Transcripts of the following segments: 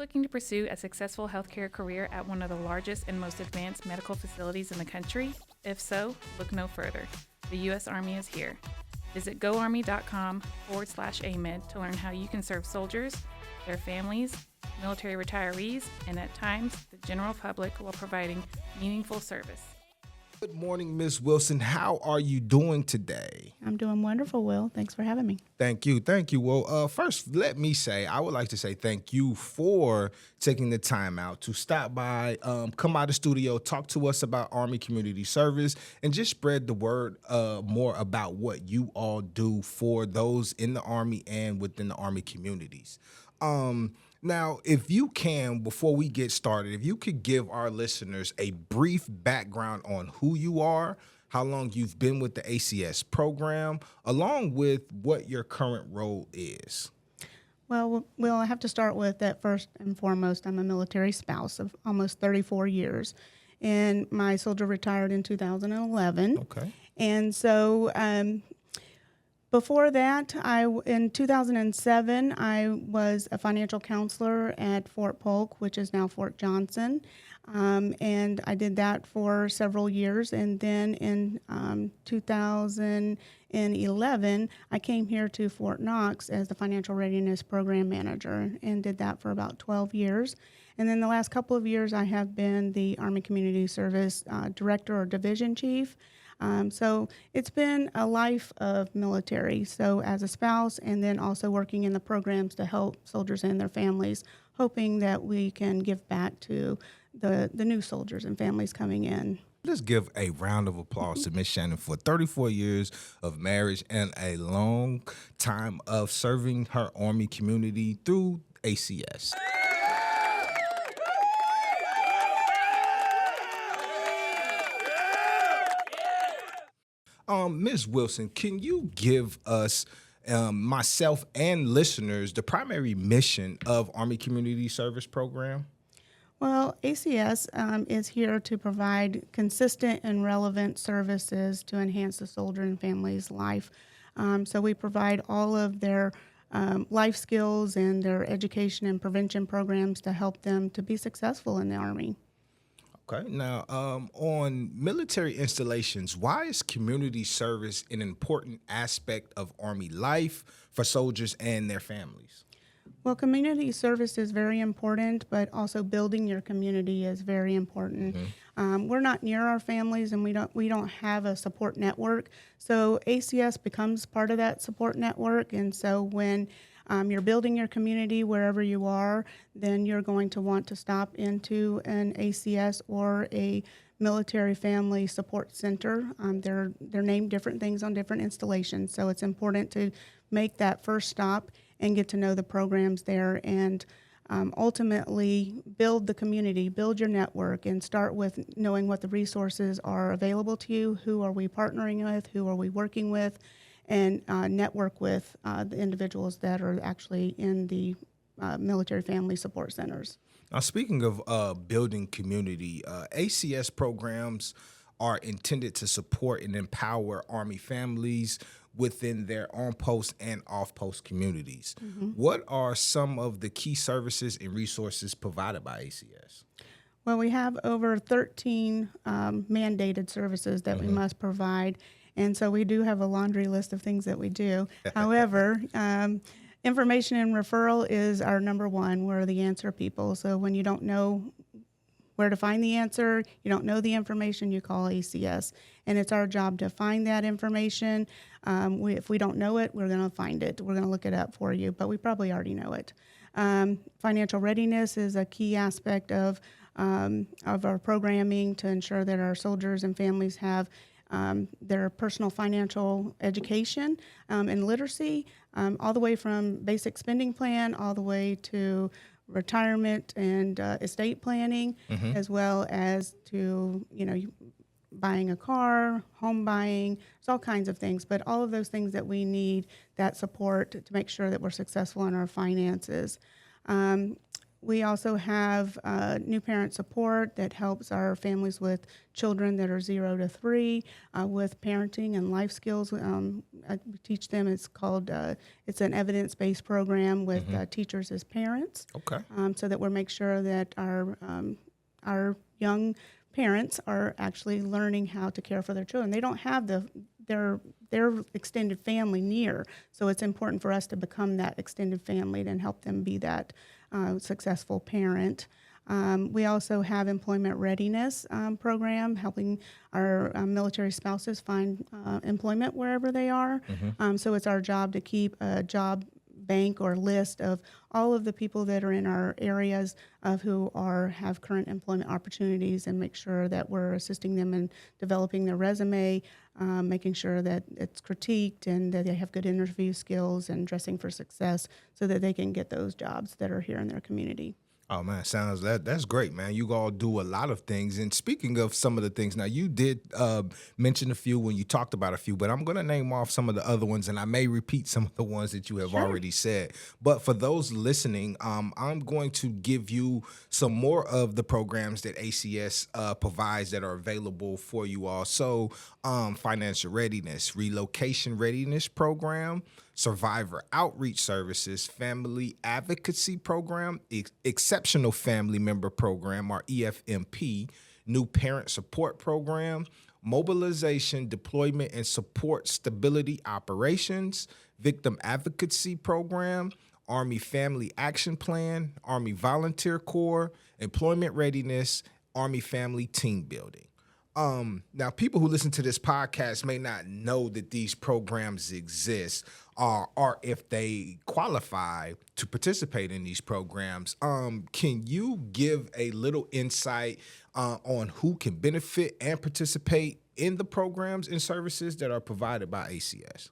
looking to pursue a successful healthcare career at one of the largest and most advanced medical facilities in the country? If so, look no further. The U.S. Army is here. Visit goarmy.com/AMEDD to learn how you can serve soldiers, their families, military retirees, and at times the general public while providing meaningful service. Good morning, Ms. Wilson. How are you doing today? I'm doing wonderful, Will. Thanks for having me. Thank you. Well, first, let me say, I would like to say thank you for taking the time out to stop by, come by the studio, talk to us about Army Community Service, and just spread the word more about what you all do for those in the Army and within the Army communities. Now, if you can, before we get started, if you could give our listeners a brief background on who you are, how long you've been with the ACS program, along with what your current role is. Well, I have to start with that first and foremost. I'm a military spouse of almost 34 years, and my soldier retired in 2011. Okay. And so before that, in 2007, I was a financial counselor at Fort Polk, which is now Fort Johnson, and I did that for several years. And then in 2011, I came here to Fort Knox as the Financial Readiness Program Manager and did that for about 12 years. And then the last couple of years, I have been the Army Community Service Director or Division Chief. So it's been a life of military. So as a spouse and then also working in the programs to help soldiers and their families, hoping that we can give back to the new soldiers and families coming in. Let's give a round of applause to Ms. Shannon for 34 years of marriage and a long time of serving her Army community through ACS. Ms. Wilson, can you give us, myself and listeners, the primary mission of Army Community Service Program? Well, ACS is here to provide consistent and relevant services to enhance the soldier and family's life. So we provide all of their life skills and their education and prevention programs to help them to be successful in the Army. Okay. Now, on military installations, why is community service an important aspect of Army life for soldiers and their families? Well, community service is very important, but also building your community is very important. Mm-hmm. We're not near our families, and we don't have a support network. So ACS becomes part of that support network, and so when you're building your community wherever you are, then you're going to want to stop into an ACS or a military family support center. They're named different things on different installations, so it's important to make that first stop and get to know the programs there and ultimately build the community, build your network, and start with knowing what the resources are available to you, who are we partnering with, who are we working with, and network with the individuals that are actually in the military family support centers. Now, speaking of building community, ACS programs are intended to support and empower Army families within their on-post and off-post communities. Mm-hmm. What are some of the key services and resources provided by ACS? Well, we have over 13 mandated services that we must provide. And so we do have a laundry list of things that we do. However, information and referral is our number one. We're the answer people. So when you don't know where to find the answer, you don't know the information, you call ACS. And it's our job to find that information. If we don't know it, we're going to find it. We're going to look it up for you, but we probably already know it. Financial readiness is a key aspect of our programming to ensure that our soldiers and families have their personal financial education and literacy, all the way from basic spending plan all the way to retirement and estate planning, mm-hmm. as well as to, buying a car, home buying, there's all kinds of things, but all of those things that we need that support to make sure that we're successful in our finances. We also have new parent support that helps our families with children that are 0 to 3 with parenting and life skills. I teach them. It's called it's an evidence-based program with teachers as parents. Okay. So that we make sure that our young parents are actually learning how to care for their children. They don't have their extended family near, so it's important for us to become that extended family and help them be that successful parent. We also have employment readiness program, helping our military spouses find employment wherever they are. So it's our job to keep a job bank or list of all of the people that are in our areas of who have current employment opportunities, and make sure that we're assisting them in developing their resume, making sure that it's critiqued and that they have good interview skills and dressing for success so that they can get those jobs that are here in their community. Oh man, that's great, man. You all do a lot of things. And speaking of some of the things, now you did mention a few when you talked about a few, but I'm going to name off some of the other ones, and I may repeat some of the ones that you have already said. But for those listening, I'm going to give you some more of the programs that ACS provides that are available for you all. So financial readiness, relocation readiness program, survivor outreach services, family advocacy program, exceptional family member program, or EFMP, new parent support program, mobilization, deployment, and support stability operations, victim advocacy program, Army Family Action Plan, Army Volunteer Corps, employment readiness, Army Family Team Building. Now, people who listen to this podcast may not know that these programs exist, or if they qualify to participate in these programs. Can you give a little insight on who can benefit and participate in the programs and services that are provided by ACS?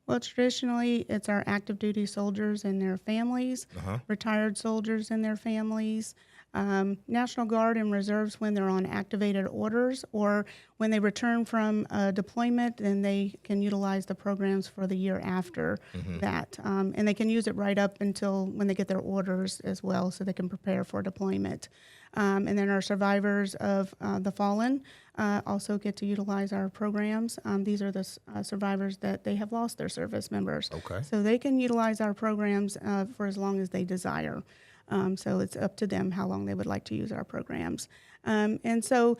Well, traditionally, it's our active duty soldiers and their families, retired soldiers and their families, National Guard and Reserves when they're on activated orders, or when they return from deployment, then they can utilize the programs for the year after that. And they can use it right up until when they get their orders as well, so they can prepare for deployment. And then our survivors of the fallen also get to utilize our programs. These are the survivors that they have lost their service members. Okay. So they can utilize our programs for as long as they desire. So it's up to them how long they would like to use our programs. And so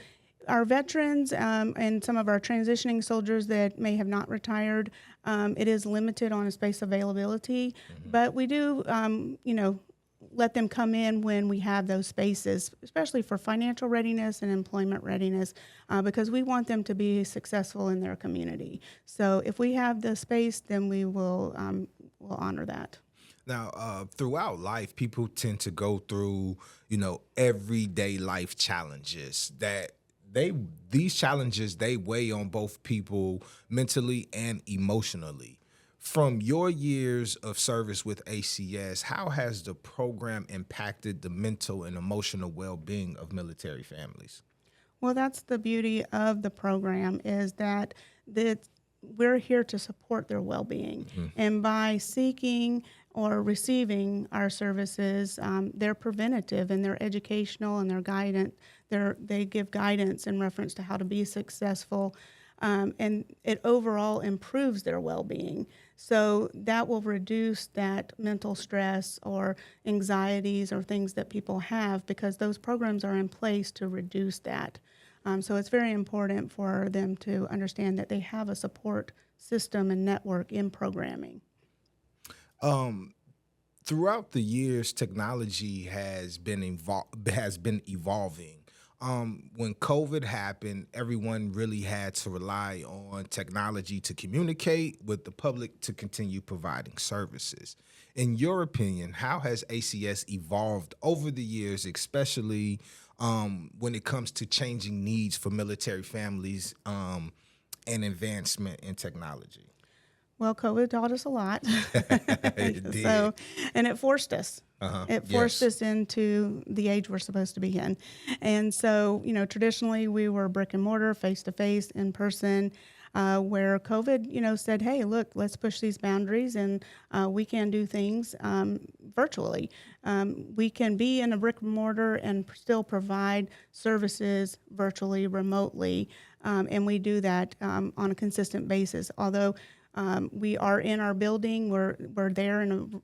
our veterans and some of our transitioning soldiers that may have not retired, it is limited on space availability, but we do, let them come in when we have those spaces, especially for financial readiness and employment readiness, because we want them to be successful in their community. So if we have the space, then we will we'll honor that. Now, throughout life, people tend to go through, everyday life challenges that these challenges, they weigh on both people mentally and emotionally. From your years of service with ACS, how has the program impacted the mental and emotional well-being of military families? Well, that's the beauty of the program, is that we're here to support their well-being. And by seeking or receiving our services, they're preventative and they're educational and they're guidant. They give guidance in reference to how to be successful, and it overall improves their well-being. So that will reduce that mental stress or anxieties or things that people have, because those programs are in place to reduce that. So it's very important for them to understand that they have a support system and network in programming. Throughout the years, technology has been evolving. When COVID happened, everyone really had to rely on technology to communicate with the public to continue providing services. In your opinion, how has ACS evolved over the years, especially when it comes to changing needs for military families and advancement in technology? Well, COVID taught us a lot. It did. And it forced us. It forced us into the age we're supposed to be in. And so, traditionally we were brick and mortar, face to face, in person. where COVID, said, hey, look, let's push these boundaries, and we can do things virtually. We can be in a brick and mortar and still provide services virtually, remotely, and we do that on a consistent basis. Although we are in our building, we're there and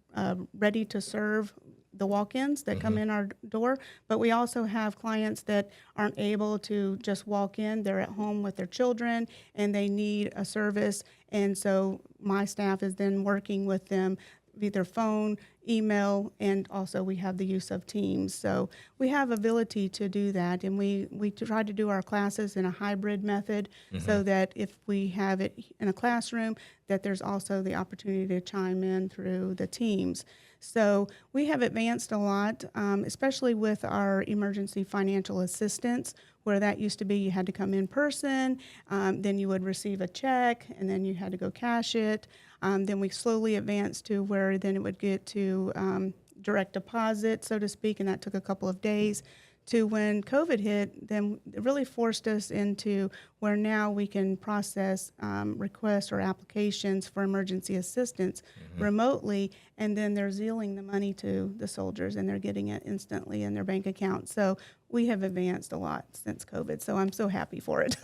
ready to serve the walk-ins that come in our door, but we also have clients that aren't able to just walk in. They're at home with their children and they need a service, and so my staff is then working with them either phone, email, and also we have the use of Teams. So we have ability to do that, and we try to do our classes in a hybrid method so that if we have it in a classroom, that there's also the opportunity to chime in through the Teams. So we have advanced a lot, especially with our emergency financial assistance, where that used to be you had to come in person, then you would receive a check, and then you had to go cash it. Then we slowly advanced to where then it would get to direct deposit, so to speak, and that took a couple of days. To when COVID hit, then it really forced us into where now we can process requests or applications for emergency assistance remotely, and then they're zealing the money to the soldiers, and they're getting it instantly in their bank account. So we have advanced a lot since COVID, so I'm so happy for it.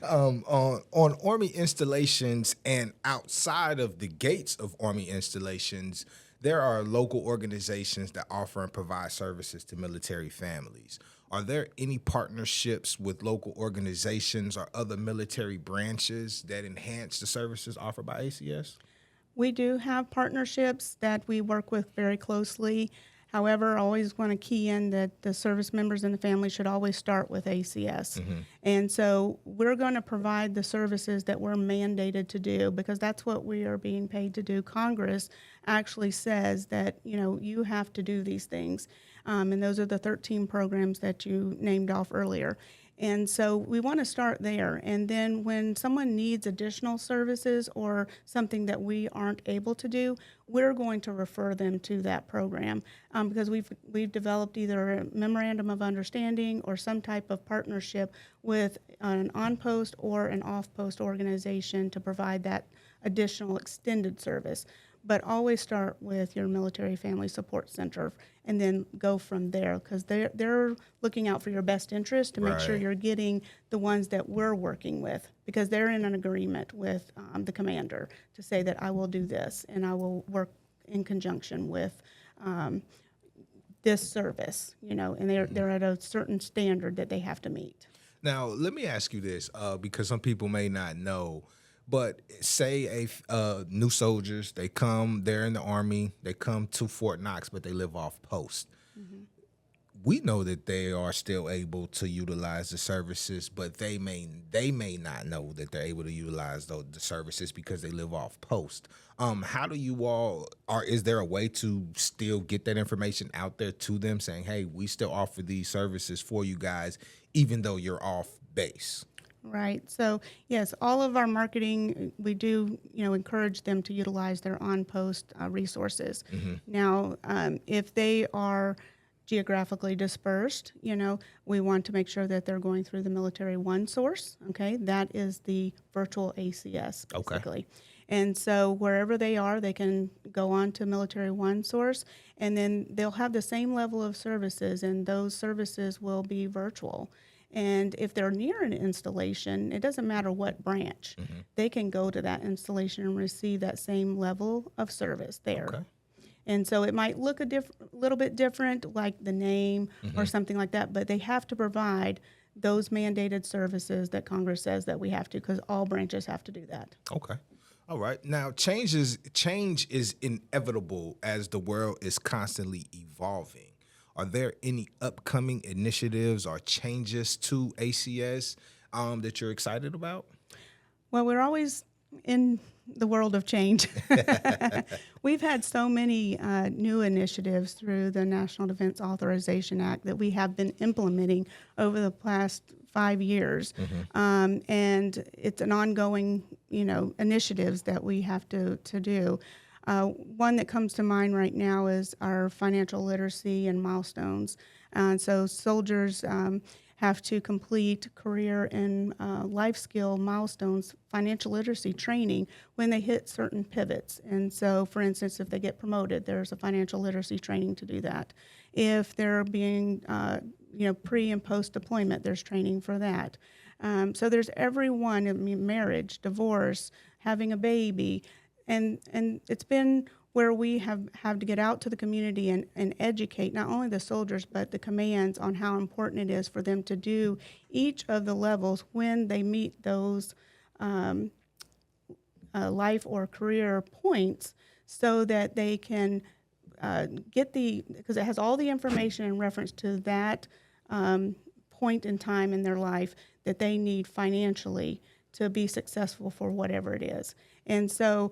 On Army installations and outside of the gates of Army installations, there are local organizations that offer and provide services to military families. Are there any partnerships with local organizations or other military branches that enhance the services offered by ACS? We do have partnerships that we work with very closely. However, I always want to key in that the service members and the family should always start with ACS. And so we're going to provide the services that we're mandated to do, because that's what we are being paid to do. Congress actually says that, you have to do these things. And those are the 13 programs that you named off earlier. And so we want to start there. And then when someone needs additional services or something that we aren't able to do, we're going to refer them to that program, because we've developed either a memorandum of understanding or some type of partnership with an on-post or an off-post organization to provide that additional extended service. But always start with your military family support center and then go from there, because they're looking out for your best interest to make sure you're getting the ones that we're working with, because they're in an agreement with the commander to say that I will do this and I will work in conjunction with this service, and they're at a certain standard that they have to meet. Now, let me ask you this, because some people may not know. But say new soldiers, they're in the Army, they come to Fort Knox, but they live off post. We know that they are still able to utilize the services, but they may not know that they're able to utilize the services because they live off post. How do you all, or is there a way to still get that information out there to them, saying, hey, we still offer these services for you guys, even though you're off base? Right. So, yes, all of our marketing, we do, encourage them to utilize their on-post resources. Now, if they are geographically dispersed, we want to make sure that they're going through the Military One source, okay? That is the virtual ACS, basically. Okay. And so wherever they are, they can go on to Military One source, and then they'll have the same level of services, and those services will be virtual. And if they're near an installation, it doesn't matter what branch, they can go to that installation and receive that same level of service there. Okay. And so it might look a little bit different, like the name or something like that, but they have to provide those mandated services that Congress says that we have to, because all branches have to do that. Okay. All right. Now, change is inevitable as the world is constantly evolving. Are there any upcoming initiatives or changes to ACS that you're excited about? Well, we're always in the world of change. We've had so many new initiatives through the National Defense Authorization Act that we have been implementing over the past 5 years. And it's an ongoing, initiatives that we have to do. One that comes to mind right now is our financial literacy and milestones. So soldiers have to complete career and life skill milestones, financial literacy training when they hit certain pivots. And so, for instance, if they get promoted, there's a financial literacy training to do that. If they're being, pre and post deployment, there's training for that. So there's every one, marriage, divorce, having a baby, and it's been where we have to get out to the community and educate not only the soldiers but the commands on how important it is for them to do each of the levels when they meet those life or career points, so that they can because it has all the information in reference to that point in time in their life that they need financially to be successful for whatever it is. And so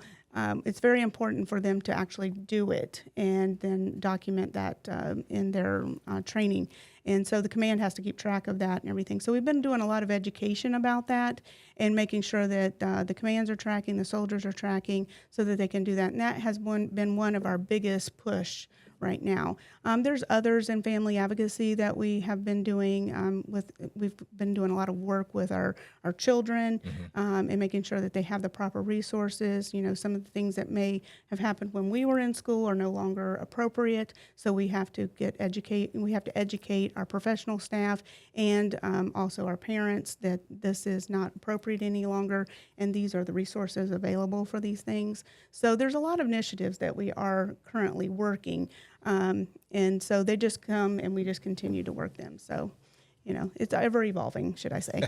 it's very important for them to actually do it and then document that in their training. And so the command has to keep track of that and everything. So we've been doing a lot of education about that and making sure that the commands are tracking, the soldiers are tracking, so that they can do that. And that has been one of our biggest push right now. There's others in family advocacy that we have been doing. We've been doing a lot of work with our children and making sure that they have the proper resources. Some of the things that may have happened when we were in school are no longer appropriate. So we have to educate our professional staff and also our parents that this is not appropriate any longer, and these are the resources available for these things. So there's a lot of initiatives that we are currently working. And so they just come and we just continue to work them. So, it's ever evolving, should I say.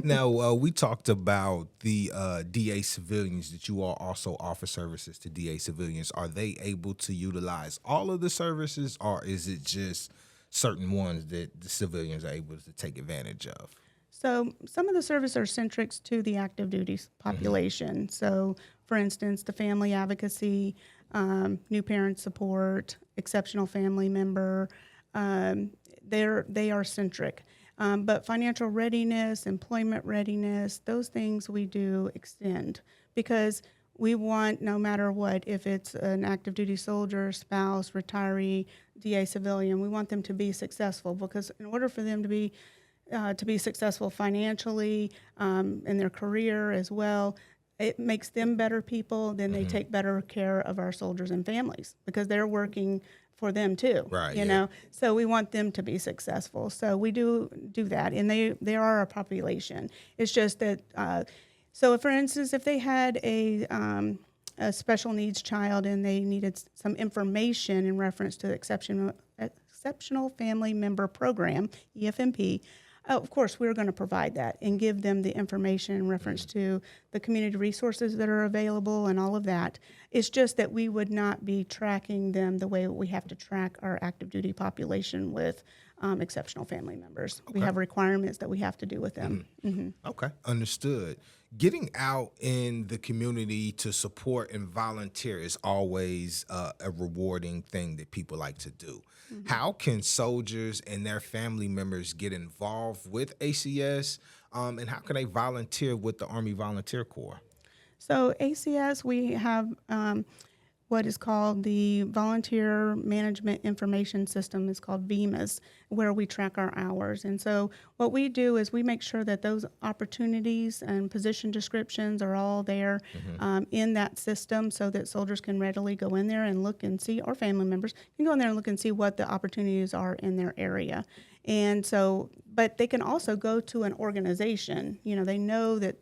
Now, we talked about the DA civilians, that you all also offer services to DA civilians. Are they able to utilize all of the services, or is it just certain ones that the civilians are able to take advantage of? So some of the services are centric to the active duty population. So, for instance, the family advocacy, new parent support, exceptional family member, they are centric. But financial readiness, employment readiness, those things we do extend, because we want, no matter what, if it's an active duty soldier, spouse, retiree, DA civilian, we want them to be successful, because in order for them to be successful financially in their career as well, it makes them better people. Then they take better care of our soldiers and families, because they're working for them too. Right. You know, so we want them to be successful. So we do that, and they are a population. It's just that. So, for instance, if they had a special needs child and they needed some information in reference to the Exceptional Family Member Program, EFMP, of course, we're going to provide that and give them the information in reference to the community resources that are available and all of that. It's just that we would not be tracking them the way we have to track our active duty population with exceptional family members. Okay. We have requirements that we have to do with them. Okay, understood. Getting out in the community to support and volunteer is always a rewarding thing that people like to do. How can soldiers and their family members get involved with ACS, and how can they volunteer with the Army Volunteer Corps? So ACS, we have what is called the Volunteer Management Information System. It's called VMIS, where we track our hours. And so what we do is we make sure that those opportunities and position descriptions are all there in that system, so that soldiers can readily go in there and look and see, or family members can go in there and look and see what the opportunities are in their area. And so, but they can also go to an organization. You know, they know that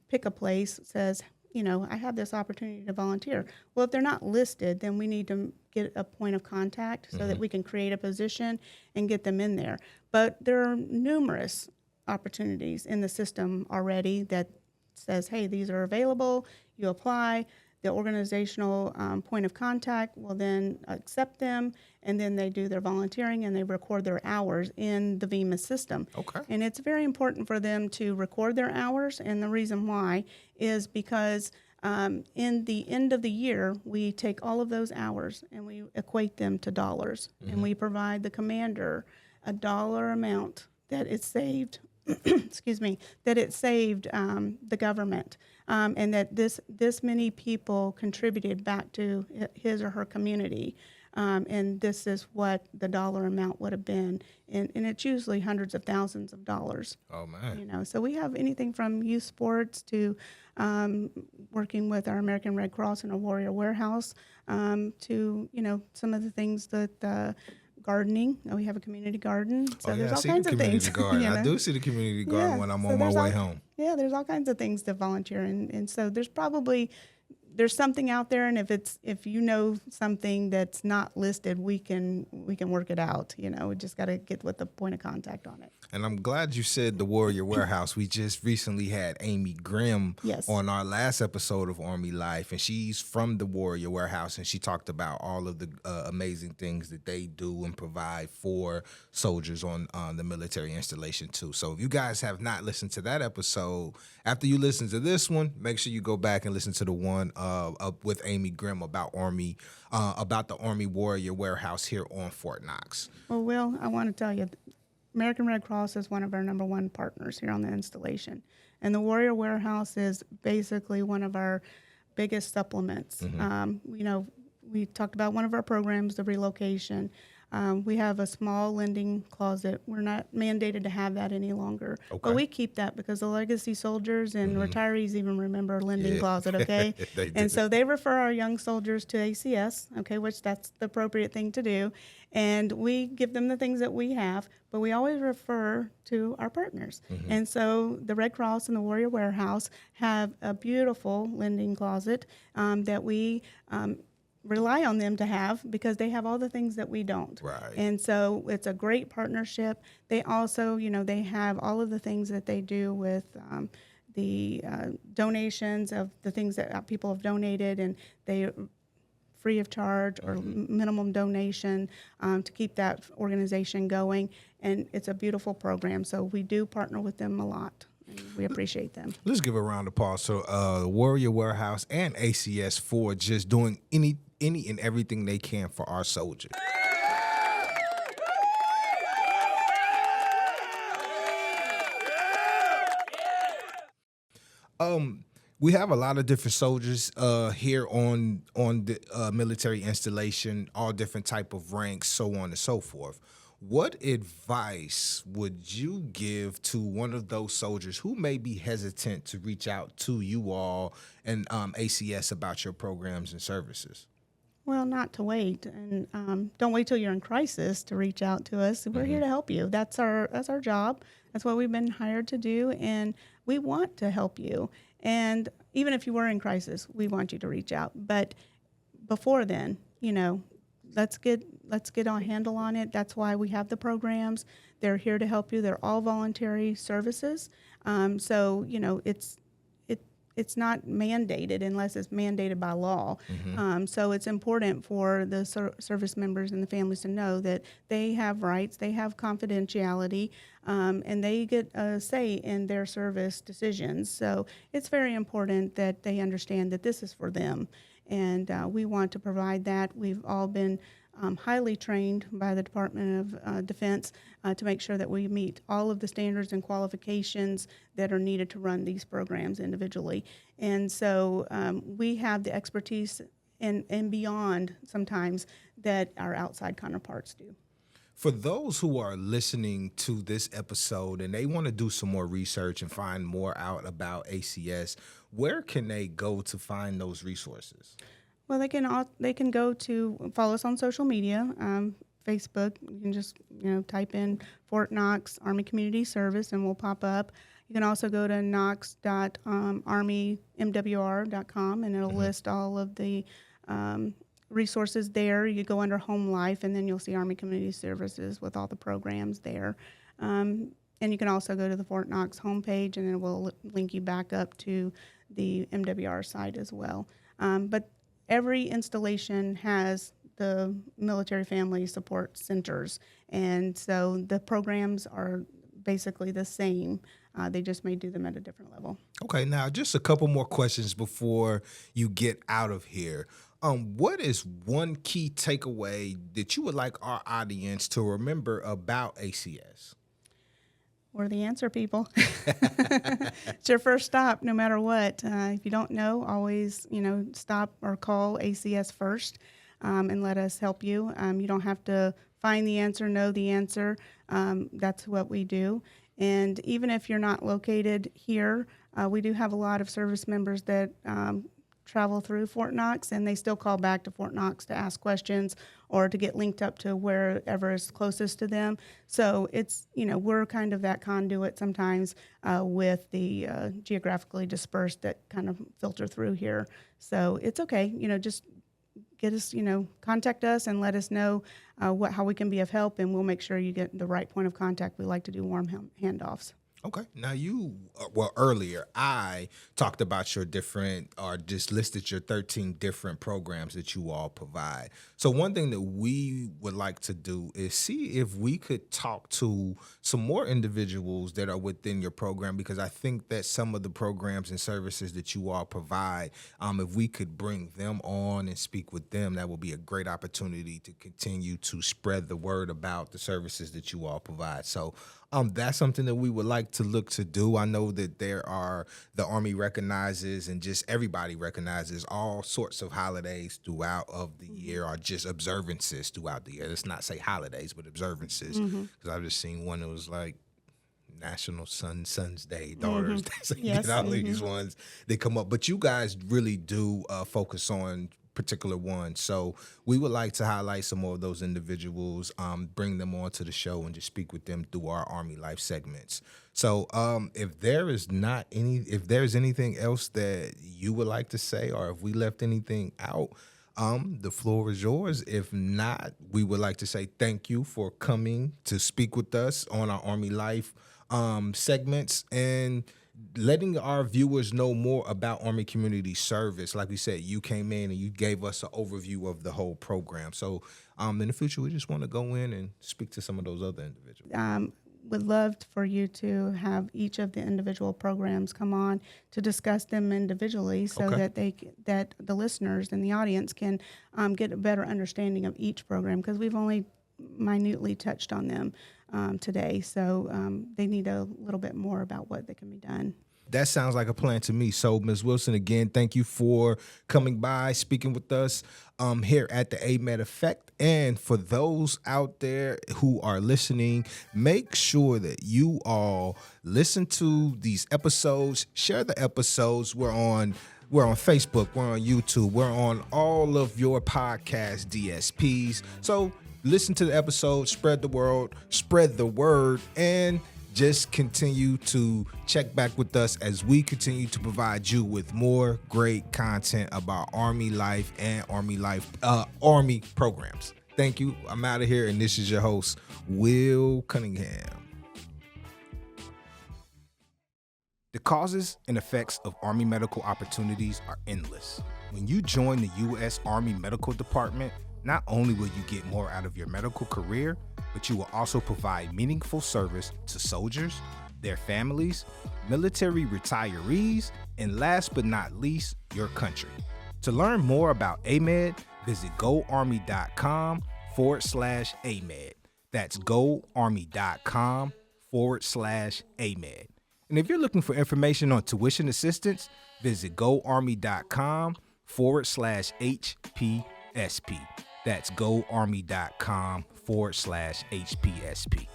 Pick a Place says, you know, I have this opportunity to volunteer. Well, if they're not listed, then we need to get a point of contact so that we can create a position and get them in there. But there are numerous opportunities in the system already that says, hey, these are available, you apply. The organizational point of contact will then accept them, and then they do their volunteering and they record their hours in the VMIS system. Okay. And it's very important for them to record their hours, and the reason why is because in the end of the year, we take all of those hours and we equate them to dollars, and we provide the commander a dollar amount that it saved that it saved the government, and that this many people contributed back to his or her community. and this is what the dollar amount would have been. And it's usually hundreds of thousands of dollars. Oh, man. So we have anything from youth sports to working with our American Red Cross and our Warrior Warehouse to, some of the things that gardening. We have a community garden. So there's all kinds of things. Garden. I do see the community garden when I'm on my way home. Yeah, there's all kinds of things to volunteer in. And so there's something out there, and if you know something that's not listed, we can work it out. We just got to get with the point of contact on it. And I'm glad you said the Warrior Warehouse. We just recently had Amy Grimm on our last episode of Army Life, and she's from the Warrior Warehouse, and she talked about all of the amazing things that they do and provide for soldiers on the military installation too. So if you guys have not listened to that episode, after you listen to this one, make sure you go back and listen to the one with Amy Grimm about the Army Warrior Warehouse here on Fort Knox. Well, Will, I want to tell you, American Red Cross is one of our number one partners here on the installation. And the Warrior Warehouse is basically one of our biggest supplements. We talked about one of our programs, the relocation. We have a small lending closet. We're not mandated to have that any longer. Okay. But we keep that because the legacy soldiers and retirees even remember a lending closet, okay? And so they refer our young soldiers to ACS, okay, which that's the appropriate thing to do. And we give them the things that we have, but we always refer to our partners. And so the Red Cross and the Warrior Warehouse have a beautiful lending closet that we rely on them to have because they have all the things that we don't. Right. And so it's a great partnership. They also, they have all of the things that they do with the donations of the things that people have donated, and they free of charge or minimum donation to keep that organization going. And it's a beautiful program. So we do partner with them a lot. We appreciate them. Let's give a round of applause to Warrior Warehouse and ACS for just doing any and everything they can for our soldiers. We have a lot of different soldiers here on the military installation, all different type of ranks, so on and so forth. What advice would you give to one of those soldiers who may be hesitant to reach out to you all and ACS about your programs and services? Well, not to wait, and don't wait till you're in crisis to reach out to us. We're here to help you. That's our job. That's what we've been hired to do, and we want to help you. And even if you were in crisis, we want you to reach out. But before then, let's get a handle on it. That's why we have the programs. They're here to help you. They're all voluntary services. So it's not mandated unless it's mandated by law. So it's important for the service members and the families to know that they have rights, they have confidentiality, and they get a say in their service decisions. So it's very important that they understand that this is for them. And we want to provide that. We've all been highly trained by the Department of Defense to make sure that we meet all of the standards and qualifications that are needed to run these programs individually. And so we have the expertise and beyond sometimes that our outside counterparts do. For those who are listening to this episode and they want to do some more research and find more out about ACS, where can they go to find those resources? Well, they can go to follow us on social media, Facebook. You can just type in Fort Knox Army Community Service and we'll pop up. You can also go to knox.armymwr.com and it'll list all of the resources there. You go under Home Life and then you'll see Army Community Services with all the programs there. And you can also go to the Fort Knox homepage and it will link you back up to the MWR site as well. But every installation has the military family support centers, and so the programs are basically the same. They just may do them at a different level. Okay, now just a couple more questions before you get out of here. What is one key takeaway that you would like our audience to remember about ACS? We're the answer, people. It's your first stop, no matter what. If you don't know, always, stop or call ACS first. and let us help you. You don't have to find the answer, know the answer. That's what we do. And even if you're not located here, we do have a lot of service members that travel through Fort Knox, and they still call back to Fort Knox to ask questions or to get linked up to wherever is closest to them. So it's, we're kind of that conduit sometimes with the geographically dispersed that kind of filter through here. So it's okay, just get us, contact us and let us know how we can be of help, and we'll make sure you get the right point of contact. We like to do warm handoffs. Okay. Now earlier I talked about your different, or just listed your 13 different programs that you all provide. So one thing that we would like to do is see if we could talk to some more individuals that are within your program, because I think that some of the programs and services that you all provide, if we could bring them on and speak with them, that would be a great opportunity to continue to spread the word about the services that you all provide. So that's something that we would like to look to do. I know that the Army recognizes, and just everybody recognizes, all sorts of holidays throughout of the year, or just observances throughout the year. Let's not say holidays, but observances. Because I've just seen one that was like National Son's Day, Daughter's Day. So you get all these ones that come up. But you guys really do focus on particular one. So we would like to highlight some more of those individuals, bring them onto the show and just speak with them through our Army Life segments. So if there's anything else that you would like to say, or if we left anything out, the floor is yours. If not, we would like to say thank you for coming to speak with us on our Army Life segments, and letting our viewers know more about Army Community Service. Like we said, you came in and you gave us an overview of the whole program. So in the future, we just want to go in and speak to some of those other individuals. Would love for you to have each of the individual programs come on to discuss them individually, so that that the listeners and the audience can get a better understanding of each program, because we've only minutely touched on them today. So they need a little bit more about what they can be done. That sounds like a plan to me. So, Ms. Wilson, again, thank you for coming by, speaking with us here at the AMEDD Effect. And for those out there who are listening, make sure that you all listen to these episodes, share the episodes. We're on Facebook, we're on YouTube, we're on all of your podcast DSPs. So listen to the episode, spread the word, and just continue to check back with us as we continue to provide you with more great content about Army life and Army programs. Thank you. I'm out of here, and this is your host, Will Cunningham. The causes and effects of Army medical opportunities are endless. When you join the U.S. Army Medical Department, not only will you get more out of your medical career, but you will also provide meaningful service to soldiers, their families, military retirees, and last but not least, your country. To learn more about AMEDD, visit goarmy.com/AMEDD. That's goarmy.com/AMEDD. And if you're looking for information on tuition assistance, visit goarmy.com/HPSP. That's goarmy.com/HPSP.